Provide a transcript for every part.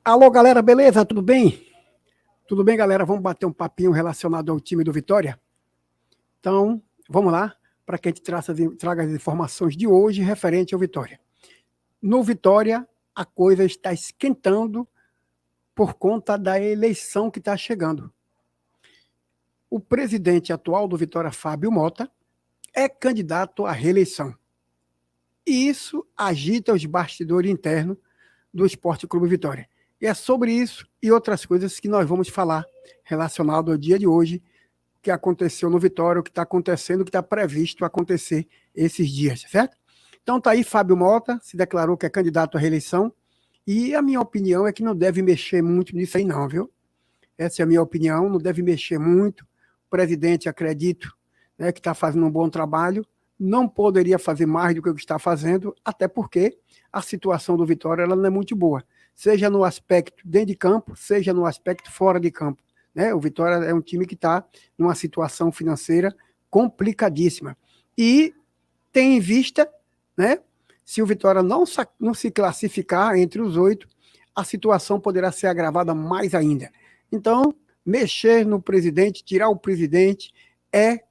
Alô, galera, beleza? Tudo bem? Tudo bem, galera? Vamos bater um papinho relacionado ao time do Vitória? Então, vamos lá, para que a gente traga as informações de hoje referente ao Vitória. No Vitória, a coisa está esquentando por conta da eleição que está chegando. O presidente atual do Vitória, Fábio Mota, é candidato à reeleição. E isso agita os bastidores internos do Esporte Clube Vitória. E é sobre isso e outras coisas que nós vamos falar relacionado ao dia de hoje, que aconteceu no Vitória, o que está acontecendo, o que está previsto acontecer esses dias, certo? Então tá aí, Fábio Mota se declarou que é candidato à reeleição, e a minha opinião é que não deve mexer muito nisso aí não, viu? Essa é a minha opinião, não deve mexer muito. O presidente, acredito, né, que está fazendo um bom trabalho, não poderia fazer mais do que o que está fazendo, até porque a situação do Vitória ela não é muito boa, seja no aspecto dentro de campo, seja no aspecto fora de campo. Né? O Vitória é um time que está numa situação financeira complicadíssima. E tem em vista, né, se o Vitória não se classificar entre os 8, a situação poderá ser agravada mais ainda. Então, mexer no presidente, tirar o presidente, é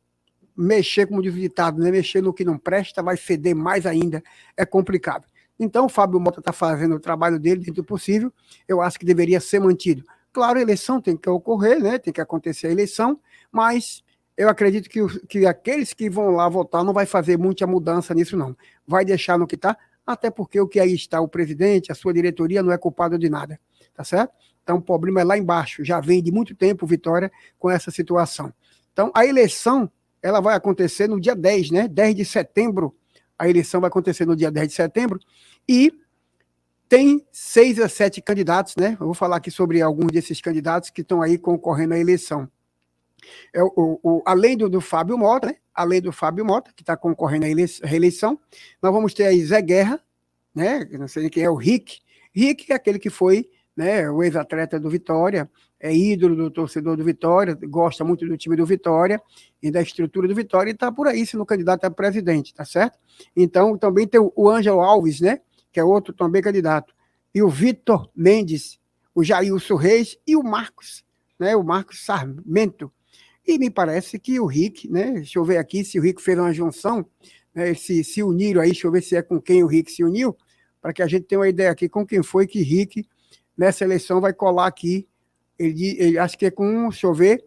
mexer, como diz o ditado, né? Mexer no que não presta, vai feder mais ainda, é complicado. Então, o Fábio Mota está fazendo o trabalho dele dentro do possível, eu acho que deveria ser mantido. Claro, a eleição tem que ocorrer, né? Tem que acontecer a eleição, mas eu acredito que aqueles que vão lá votar não vai fazer muita mudança nisso, não. Vai deixar no que está, até porque o que aí está, o presidente, a sua diretoria, não é culpado de nada, tá certo? Então, o problema é lá embaixo, já vem de muito tempo Vitória com essa situação. Então, a eleição, ela vai acontecer no dia 10, né? 10 de setembro, a eleição vai acontecer no dia 10 de setembro, e tem 6 a 7 candidatos, né? Eu vou falar aqui sobre alguns desses candidatos que estão aí concorrendo à eleição. Além do Fábio Mota, né? Além do Fábio Mota, que está concorrendo à reeleição, nós vamos ter aí Zé Guerra, né? Não sei quem é o Rick. Rick é aquele que foi, né, o ex-atleta do Vitória, é ídolo do torcedor do Vitória, gosta muito do time do Vitória e da estrutura do Vitória, e está por aí sendo candidato a presidente, tá certo? Então, também tem o Ângelo Alves, né, que é outro também candidato, e o Vitor Mendes, o Jailson Reis e o Marcos, né, o Marcos Sarmento. E me parece que o Rick, né, deixa eu ver aqui se o Rick fez uma junção, né, se uniram aí, deixa eu ver se é com quem o Rick se uniu, para que a gente tenha uma ideia aqui com quem foi que Rick, nessa eleição, vai colar aqui. Ele acho que é com, deixa eu ver,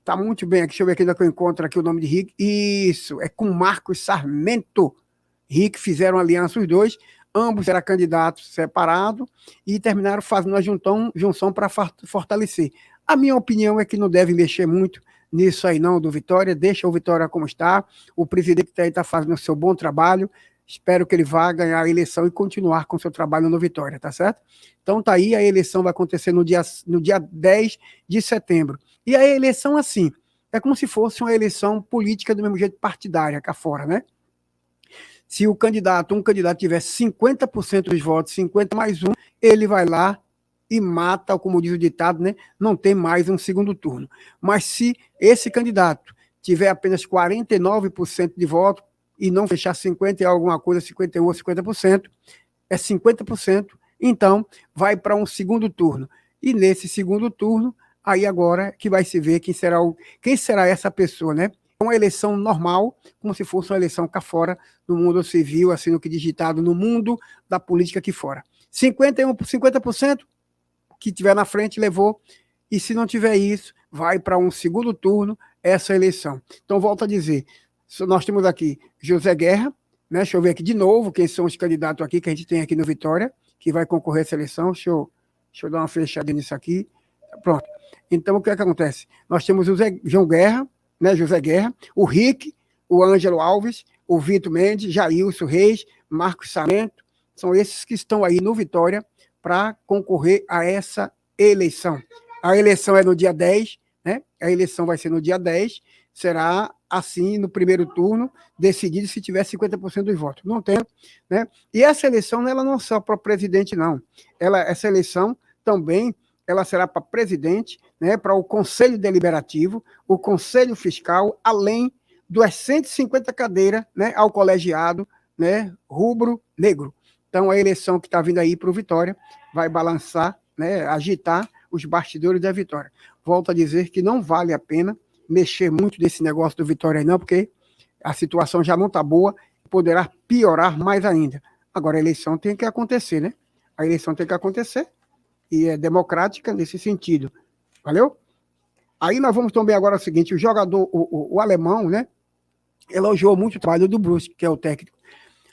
tá muito bem aqui, deixa eu ver aqui onde é que eu encontro aqui o nome de Rick. Isso, é com Marcos Sarmento. Rick fizeram aliança os dois, ambos eram candidatos separados e terminaram fazendo uma junção para fortalecer. A minha opinião é que não deve mexer muito nisso aí não, do Vitória, deixa o Vitória como está, o presidente está fazendo o seu bom trabalho, espero que ele vá ganhar a eleição e continuar com o seu trabalho no Vitória, tá certo? Então tá aí, a eleição vai acontecer no dia 10 de setembro. E a eleição, assim, é como se fosse uma eleição política do mesmo jeito partidária cá fora, né? Se um candidato tiver 50% dos votos, 50 mais um, ele vai lá e mata, como diz o ditado, né? Não tem mais um segundo turno. Mas se esse candidato tiver apenas 49% de voto e não fechar 50 e alguma coisa, 51 ou 50%, é 50%, então vai para um segundo turno. E nesse segundo turno, aí agora que vai se ver quem será essa pessoa, né? Uma eleição normal, como se fosse uma eleição cá fora, no mundo civil, assim, no que digitado, no mundo da política aqui fora. 50% que tiver na frente levou, e se não tiver isso, vai para um segundo turno essa eleição. Então, volto a dizer, nós temos aqui José Guerra, né? Deixa eu ver aqui de novo quem são os candidatos aqui que a gente tem aqui no Vitória, que vai concorrer à seleção. Deixa eu dar uma fechadinha nisso aqui. Pronto. Então, o que é que acontece? Nós temos o João Guerra, né? José Guerra, o Rick, o Ângelo Alves, o Vitor Mendes, Jailson Reis, Marcos Sarmento, são esses que estão aí no Vitória para concorrer a essa eleição. A eleição é no dia 10, né? A eleição vai ser no dia 10, será assim no primeiro turno, decidido se tiver 50% dos votos. Não tem, né? E essa eleição, ela não é só para presidente, não. Essa eleição também ela será para presidente, né, para o Conselho Deliberativo, o Conselho Fiscal, além das 150 cadeiras, né, ao colegiado, né, rubro-negro. Então, a eleição que está vindo aí para o Vitória vai balançar né, agitar os bastidores da Vitória. Volto a dizer que não vale a pena mexer muito desse negócio do Vitória aí não, porque a situação já não está boa, poderá piorar mais ainda. Agora, a eleição tem que acontecer, né? A eleição tem que acontecer e é democrática nesse sentido. Valeu? Aí nós vamos também agora o seguinte, o jogador, o alemão, né, elogiou muito o trabalho do Brusque, que é o técnico.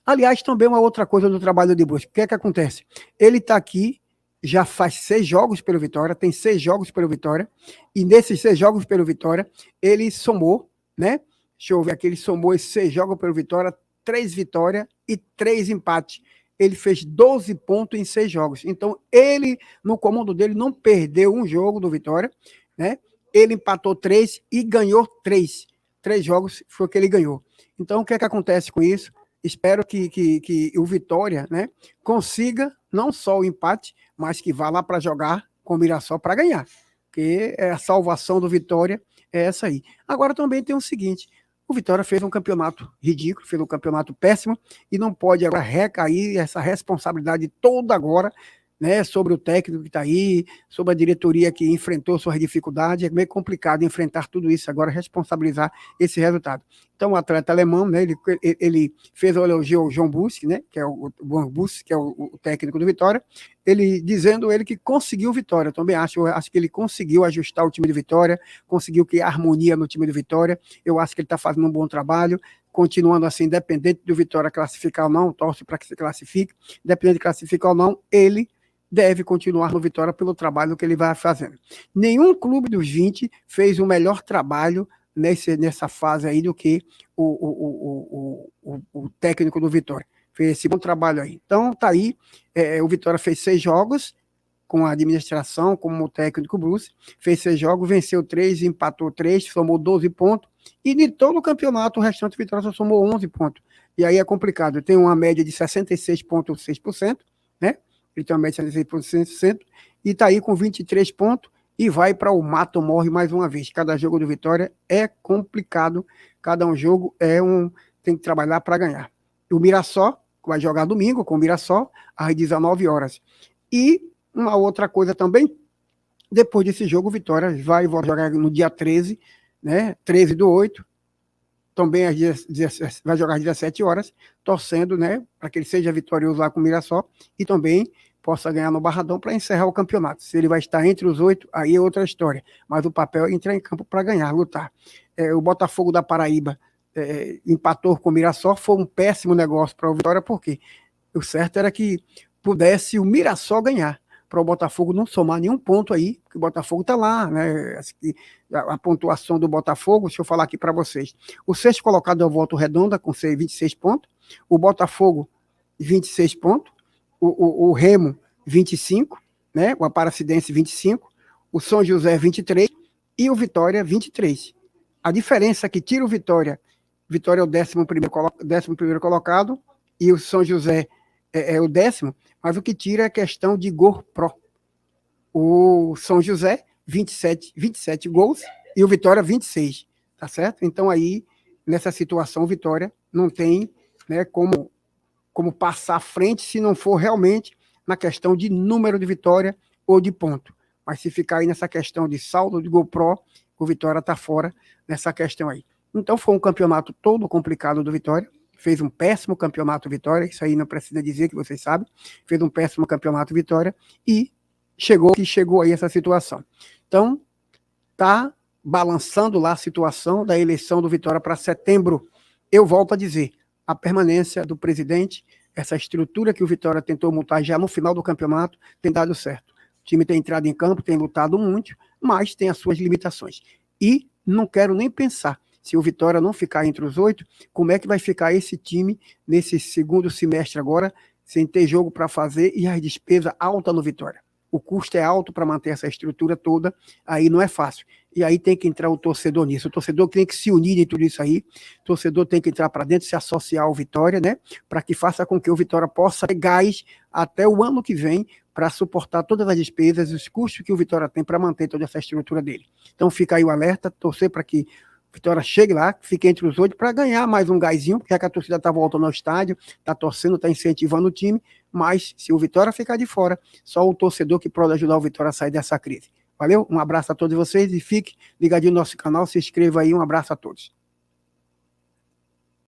Aliás, também uma outra coisa do trabalho do Brusque. O que é que acontece? Ele está aqui, já faz 6 jogos pelo Vitória, tem 6 jogos pelo Vitória, e nesses 6 jogos pelo Vitória, ele somou, né? Deixa eu ver aqui, ele somou esses 6 jogos pelo Vitória, 3 vitórias e 3 empates. Ele fez 12 pontos em 6 jogos. Então, ele, no comando dele, não perdeu um jogo do Vitória, né? Ele empatou 3 e ganhou 3. 3 jogos foi o que ele ganhou. Então, o que é que acontece com isso? Espero que o Vitória, né, consiga não só o empate, mas que vá lá para jogar com o Mirassol para ganhar. Porque a salvação do Vitória é essa aí. Agora também tem o seguinte, o Vitória fez um campeonato ridículo, fez um campeonato péssimo, e não pode agora recair essa responsabilidade toda agora, né, sobre o técnico que está aí, sobre a diretoria que enfrentou suas dificuldades. É meio complicado enfrentar tudo isso agora, responsabilizar esse resultado. Então, o atleta alemão, né, ele fez o elogio ao João Busch, né, que é o Busch, que é o técnico do Vitória, ele dizendo ele que conseguiu vitória. Eu também acho que ele conseguiu ajustar o time do Vitória, conseguiu criar harmonia no time do Vitória. Eu acho que ele está fazendo um bom trabalho, continuando assim, independente do Vitória classificar ou não, torce para que se classifique, independente de classificar ou não, ele deve continuar no Vitória pelo trabalho que ele vai fazendo. Nenhum clube dos 20 fez o melhor trabalho nessa fase aí do que o técnico do Vitória. Fez esse bom trabalho aí. Então, tá aí, o Vitória fez 6 jogos com a administração, como o técnico Bruce, fez 6 jogos, venceu 3, empatou 3, somou 12 pontos, e de todo o campeonato, o restante do Vitória só somou 11 pontos. E aí é complicado, tem uma média de 66,6%, né? Ele tem uma média de 66,6%, e está aí com 23 pontos, e vai para o mato morre mais uma vez. Cada jogo do Vitória é complicado, cada um jogo tem que trabalhar para ganhar. E o Mirassol, que vai jogar domingo com o Mirassol, às 19 horas. E uma outra coisa também, depois desse jogo, o Vitória vai jogar no dia 13, né, 13/8, também vai jogar às 17 horas, torcendo, né, para que ele seja vitorioso lá com o Mirassol e também possa ganhar no Barradão para encerrar o campeonato. Se ele vai estar entre os 8, aí é outra história. Mas o papel é entrar em campo para ganhar, lutar. O Botafogo da Paraíba empatou com o Mirassol, foi um péssimo negócio para o Vitória, porque o certo era que pudesse o Mirassol ganhar, para o Botafogo não somar nenhum ponto aí, porque o Botafogo está lá, né? A pontuação do Botafogo, deixa eu falar aqui para vocês. O sexto colocado é o Volta Redonda, com 26 pontos, o Botafogo, 26 pontos, o Remo, 25, né? O Aparecidense, 25, o São José, 23, e o Vitória, 23. A diferença que tira o Vitória é o 11º colocado, e o São José é o 10º, mas o que tira é a questão de gol pró. O São José, 27 gols, e o Vitória, 26, tá certo? Então aí, nessa situação, o Vitória não tem, né, como passar à frente se não for realmente na questão de número de vitória ou de ponto. Mas se ficar aí nessa questão de saldo de gol pró, o Vitória está fora nessa questão aí. Então foi um campeonato todo complicado do Vitória, fez um péssimo campeonato Vitória, isso aí não precisa dizer, que vocês sabem, fez um péssimo campeonato Vitória e chegou aí essa situação. Então, tá balançando lá a situação da eleição do Vitória para setembro. Eu volto a dizer, a permanência do presidente, essa estrutura que o Vitória tentou montar já no final do campeonato, tem dado certo. O time tem entrado em campo, tem lutado muito, mas tem as suas limitações. E não quero nem pensar, se o Vitória não ficar entre os 8, como é que vai ficar esse time nesse segundo semestre agora, sem ter jogo para fazer e as despesas altas no Vitória. O custo é alto para manter essa estrutura toda, aí não é fácil. E aí tem que entrar o torcedor nisso. O torcedor tem que se unir em tudo isso aí. O torcedor tem que entrar para dentro, se associar ao Vitória, né? Para que faça com que o Vitória possa ter gás até o ano que vem para suportar todas as despesas e os custos que o Vitória tem para manter toda essa estrutura dele. Então fica aí o alerta, torcer para que Vitória chegue lá, fique entre os 8 para ganhar mais um gásinho, já que a torcida está voltando ao estádio, está torcendo, está incentivando o time, mas se o Vitória ficar de fora, só o torcedor que pode ajudar o Vitória a sair dessa crise. Valeu? Um abraço a todos vocês e fique ligadinho no nosso canal, se inscreva aí, um abraço a todos.